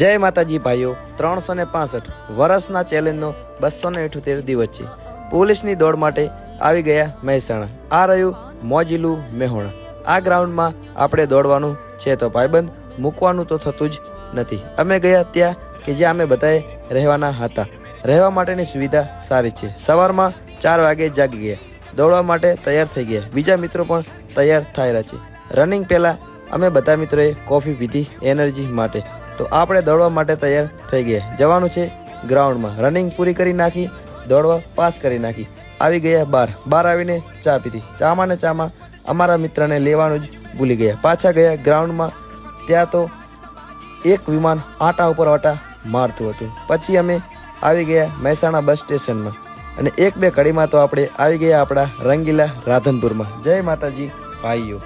જય માતાજી ભાઈઓ, 365 વર્ષના ચેલેન્જનો 278 દિવસ છે. પોલીસની દોડ માટે આવી ગયા મહેસાણા. આ રહ્યું મોજીલું મેહોણા. આ ગ્રાઉન્ડમાં આપણે દોડવાનું છે તો ભાઈબંધ મૂકવાનું તો થતું જ નથી. અમે ગયા ત્યાં કે જ્યાં અમે બધાએ રહેવાના હતા. રહેવા માટેની સુવિધા સારી છે. સવારમાં 4 વાગે જાગી ગયા, દોડવા માટે તૈયાર થઈ ગયા. બીજા મિત્રો પણ તૈયાર થઈ રહ્યા છે. રનિંગ પહેલાં અમે બધા મિત્રોએ કોફી પીધી એનર્જી માટે. તો આપણે દોડવા માટે તૈયાર થઈ ગયા. જવાનું છે ગ્રાઉન્ડમાં. રનિંગ પૂરી કરી નાખી, દોડવા પાસ કરી નાખી. આવી ગયા બહાર આવીને ચા પીધી. ચામાં ને ચામાં અમારા મિત્રને લેવાનું જ ભૂલી ગયા. પાછા ગયા ગ્રાઉન્ડમાં. ત્યાં તો એક વિમાન આટા ઉપર આટા મારતું હતું. પછી અમે આવી ગયા મહેસાણા બસ સ્ટેશનમાં અને 1-2 કડીમાં તો આપણે આવી ગયા આપણા રંગીલા રાધનપુરમાં. જય માતાજી ભાઈઓ.